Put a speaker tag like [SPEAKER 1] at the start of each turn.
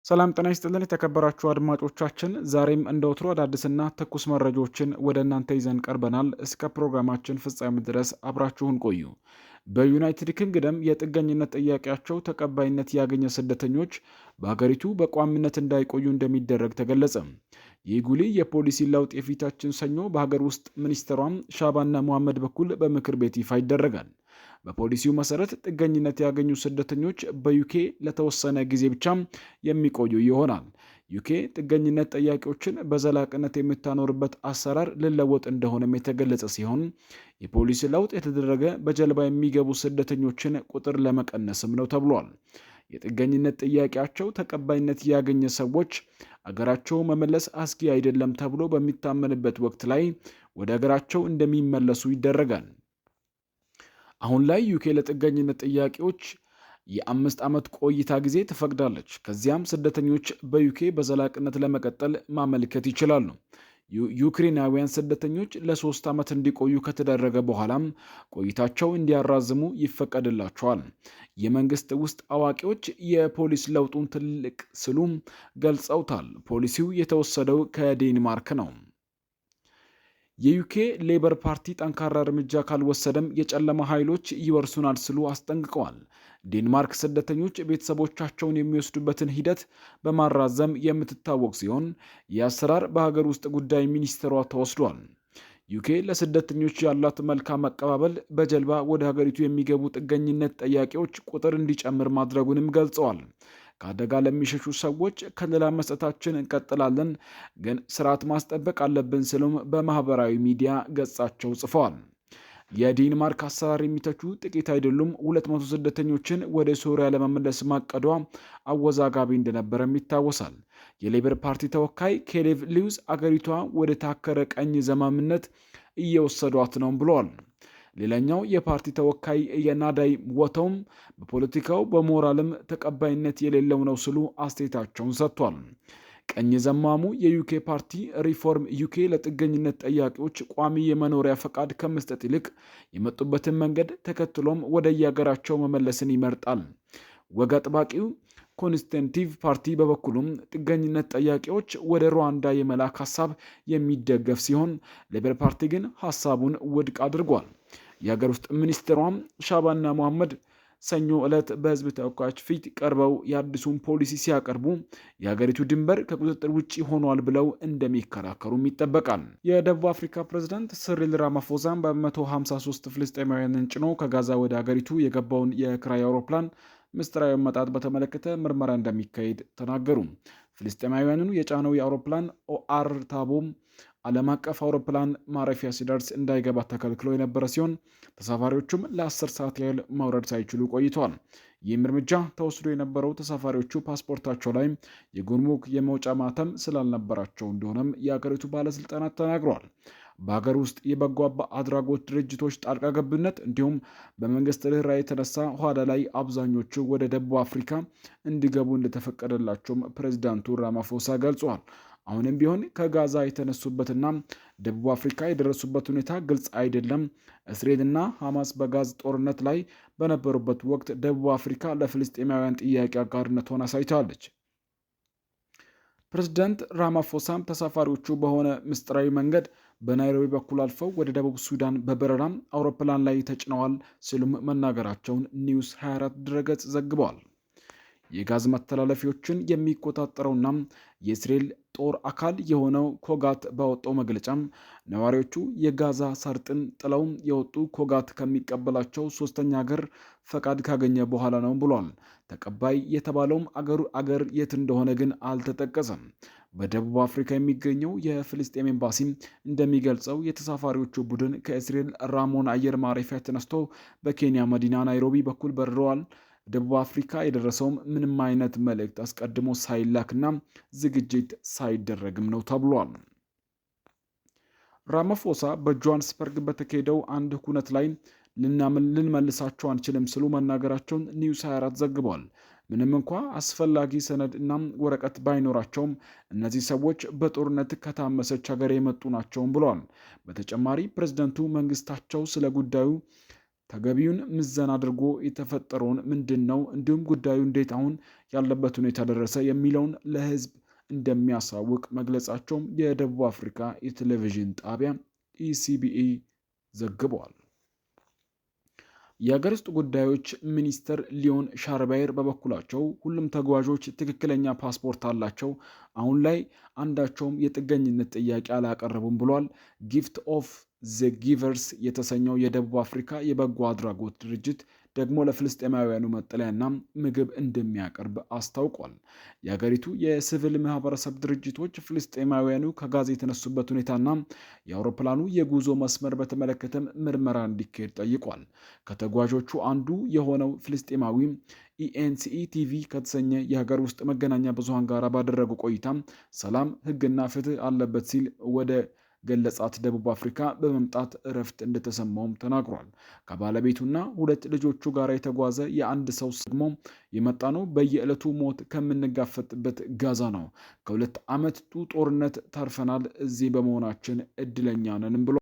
[SPEAKER 1] ሰላም ጤና ይስጥልን የተከበራችሁ አድማጮቻችን፣ ዛሬም እንደወትሮ አዳዲስና ትኩስ መረጃዎችን ወደ እናንተ ይዘን ቀርበናል። እስከ ፕሮግራማችን ፍጻሜ ድረስ አብራችሁን ቆዩ። በዩናይትድ ኪንግደም የጥገኝነት ጥያቄያቸው ተቀባይነት ያገኘ ስደተኞች በሀገሪቱ በቋሚነት እንዳይቆዩ እንደሚደረግ ተገለጸ። ይህ ጉልህ የፖሊሲ ለውጥ የፊታችን ሰኞ በሀገር ውስጥ ሚኒስትሯም ሻባና መሐመድ በኩል በምክር ቤት ይፋ ይደረጋል። በፖሊሲው መሰረት ጥገኝነት ያገኙ ስደተኞች በዩኬ ለተወሰነ ጊዜ ብቻ የሚቆዩ ይሆናል። ዩኬ ጥገኝነት ጠያቂዎችን በዘላቂነት የምታኖርበት አሰራር ሊለወጥ እንደሆነም የተገለጸ ሲሆን የፖሊሲ ለውጥ የተደረገ በጀልባ የሚገቡ ስደተኞችን ቁጥር ለመቀነስም ነው ተብሏል። የጥገኝነት ጥያቄያቸው ተቀባይነት ያገኘ ሰዎች አገራቸው መመለስ አስጊ አይደለም ተብሎ በሚታመንበት ወቅት ላይ ወደ አገራቸው እንደሚመለሱ ይደረጋል። አሁን ላይ ዩኬ ለጥገኝነት ጥያቄዎች የ5 ዓመት ቆይታ ጊዜ ትፈቅዳለች። ከዚያም ስደተኞች በዩኬ በዘላቂነት ለመቀጠል ማመልከት ይችላሉ። ዩክሬናውያን ስደተኞች ለ3 ዓመት እንዲቆዩ ከተደረገ በኋላም ቆይታቸው እንዲያራዝሙ ይፈቀድላቸዋል። የመንግስት ውስጥ አዋቂዎች የፖሊስ ለውጡን ትልቅ ሲሉ ገልጸውታል። ፖሊሲው የተወሰደው ከዴንማርክ ነው። የዩኬ ሌበር ፓርቲ ጠንካራ እርምጃ ካልወሰደም የጨለማ ኃይሎች ይወርሱናል ሲሉ አስጠንቅቀዋል። ዴንማርክ ስደተኞች ቤተሰቦቻቸውን የሚወስዱበትን ሂደት በማራዘም የምትታወቅ ሲሆን ይህ አሰራር በሀገር ውስጥ ጉዳይ ሚኒስቴሯ ተወስዷል። ዩኬ ለስደተኞች ያላት መልካም አቀባበል በጀልባ ወደ ሀገሪቱ የሚገቡ ጥገኝነት ጠያቂዎች ቁጥር እንዲጨምር ማድረጉንም ገልጸዋል። ከአደጋ ለሚሸሹ ሰዎች ከለላ መስጠታችን እንቀጥላለን፣ ግን ስርዓት ማስጠበቅ አለብን ሲሉም በማህበራዊ ሚዲያ ገጻቸው ጽፈዋል። የዴንማርክ አሰራር የሚተቹ ጥቂት አይደሉም። 200 ስደተኞችን ወደ ሶሪያ ለመመለስ ማቀዷ አወዛጋቢ እንደነበረም ይታወሳል። የሌበር ፓርቲ ተወካይ ኬሌቭ ሊውዝ አገሪቷ ወደ ታከረ ቀኝ ዘመምነት እየወሰዷት ነው ብለዋል። ሌላኛው የፓርቲ ተወካይ የናዳይ ወተውም በፖለቲካው በሞራልም ተቀባይነት የሌለው ነው ሲሉ አስተያየታቸውን ሰጥቷል። ቀኝ ዘማሙ የዩኬ ፓርቲ ሪፎርም ዩኬ ለጥገኝነት ጠያቂዎች ቋሚ የመኖሪያ ፈቃድ ከመስጠት ይልቅ የመጡበትን መንገድ ተከትሎም ወደ የሀገራቸው መመለስን ይመርጣል። ወግ አጥባቂው ኮንስቲቲቭ ፓርቲ በበኩሉም ጥገኝነት ጠያቂዎች ወደ ሩዋንዳ የመላክ ሀሳብ የሚደገፍ ሲሆን ሌበር ፓርቲ ግን ሀሳቡን ውድቅ አድርጓል። የሀገር ውስጥ ሚኒስትሯም ሻባና መሐመድ ሰኞ ዕለት በህዝብ ተወካዮች ፊት ቀርበው የአዲሱን ፖሊሲ ሲያቀርቡ የሀገሪቱ ድንበር ከቁጥጥር ውጭ ሆኗል ብለው እንደሚከራከሩም ይጠበቃል። የደቡብ አፍሪካ ፕሬዝዳንት ሲሪል ራማፎዛን በ153 ፍልስጤማውያንን ጭኖ ከጋዛ ወደ ሀገሪቱ የገባውን የክራይ አውሮፕላን ምስጢራዊ አመጣጥ በተመለከተ ምርመራ እንደሚካሄድ ተናገሩ። ፍልስጤማውያኑን የጫነው የአውሮፕላን ኦአር ታቦም ዓለም አቀፍ አውሮፕላን ማረፊያ ሲደርስ እንዳይገባ ተከልክሎ የነበረ ሲሆን ተሳፋሪዎቹም ለ10 ሰዓት ያህል መውረድ ሳይችሉ ቆይተዋል። ይህም እርምጃ ተወስዶ የነበረው ተሳፋሪዎቹ ፓስፖርታቸው ላይ የጉምሩክ የመውጫ ማተም ስላልነበራቸው እንደሆነም የአገሪቱ ባለስልጣናት ተናግረዋል። በሀገር ውስጥ የበጎ አድራጎት ድርጅቶች ጣልቃ ገብነት እንዲሁም በመንግስት ርኅራኄ የተነሳ ኋላ ላይ አብዛኞቹ ወደ ደቡብ አፍሪካ እንዲገቡ እንደተፈቀደላቸውም ፕሬዚዳንቱ ራማፎሳ ገልጸዋል። አሁንም ቢሆን ከጋዛ የተነሱበትና ደቡብ አፍሪካ የደረሱበት ሁኔታ ግልጽ አይደለም። እስራኤልና ሐማስ በጋዝ ጦርነት ላይ በነበሩበት ወቅት ደቡብ አፍሪካ ለፍልስጤማውያን ጥያቄ አጋርነቷን አሳይታለች። ፕሬዝዳንት ራማፎሳም ተሳፋሪዎቹ በሆነ ምስጢራዊ መንገድ በናይሮቢ በኩል አልፈው ወደ ደቡብ ሱዳን በበረራ አውሮፕላን ላይ ተጭነዋል ሲሉም መናገራቸውን ኒውስ 24 ድረገጽ ዘግበዋል። የጋዝ መተላለፊያዎችን የሚቆጣጠረውና የእስራኤል ጦር አካል የሆነው ኮጋት ባወጣው መግለጫም ነዋሪዎቹ የጋዛ ሰርጥን ጥለው የወጡ ኮጋት ከሚቀበላቸው ሶስተኛ ሀገር ፈቃድ ካገኘ በኋላ ነው ብሏል። ተቀባይ የተባለውም አገር የት እንደሆነ ግን አልተጠቀሰም። በደቡብ አፍሪካ የሚገኘው የፍልስጤም ኤምባሲ እንደሚገልጸው የተሳፋሪዎቹ ቡድን ከእስራኤል ራሞን አየር ማረፊያ ተነስቶ በኬንያ መዲና ናይሮቢ በኩል በርረዋል። ደቡብ አፍሪካ የደረሰውም ምንም አይነት መልእክት አስቀድሞ ሳይላክና ዝግጅት ሳይደረግም ነው ተብሏል። ራማፎሳ በጆሃንስበርግ በተካሄደው አንድ ኩነት ላይ ልንመልሳቸው አንችልም ሲሉ መናገራቸውን ኒውስ 24 ዘግቧል። ምንም እንኳ አስፈላጊ ሰነድ እና ወረቀት ባይኖራቸውም እነዚህ ሰዎች በጦርነት ከታመሰች ሀገር የመጡ ናቸውም ብለዋል። በተጨማሪ ፕሬዝደንቱ መንግስታቸው ስለ ጉዳዩ ተገቢውን ምዘና አድርጎ የተፈጠረውን ምንድነው እንዲሁም ጉዳዩ እንዴት አሁን ያለበት ሁኔታ ደረሰ የሚለውን ለህዝብ እንደሚያሳውቅ መግለጻቸውም የደቡብ አፍሪካ የቴሌቪዥን ጣቢያ ኢሲቢኢ ዘግቧል። የሀገር ውስጥ ጉዳዮች ሚኒስትር ሊዮን ሻርባየር በበኩላቸው ሁሉም ተጓዦች ትክክለኛ ፓስፖርት አላቸው፣ አሁን ላይ አንዳቸውም የጥገኝነት ጥያቄ አላቀረቡም ብሏል። ጊፍት ኦፍ ዘ ጊቨርስ የተሰኘው የደቡብ አፍሪካ የበጎ አድራጎት ድርጅት ደግሞ ለፍልስጤማውያኑ መጠለያና ምግብ እንደሚያቀርብ አስታውቋል። የሀገሪቱ የሲቪል ማህበረሰብ ድርጅቶች ፍልስጤማውያኑ ከጋዛ የተነሱበት ሁኔታና የአውሮፕላኑ የጉዞ መስመር በተመለከተም ምርመራ እንዲካሄድ ጠይቋል። ከተጓዦቹ አንዱ የሆነው ፍልስጤማዊ ኢኤንሲኢ ቲቪ ከተሰኘ የሀገር ውስጥ መገናኛ ብዙሃን ጋር ባደረጉ ቆይታ ሰላም፣ ህግና ፍትህ አለበት ሲል ወደ ገለጻት ደቡብ አፍሪካ በመምጣት እረፍት እንደተሰማውም ተናግሯል። ከባለቤቱና 2 ልጆቹ ጋር የተጓዘ የአንድ ሰው ደግሞ የመጣ ነው በየዕለቱ ሞት ከምንጋፈጥበት ጋዛ ነው። ከ2 ዓመቱ ጦርነት ተርፈናል። እዚህ በመሆናችን እድለኛ ነንም ብሎ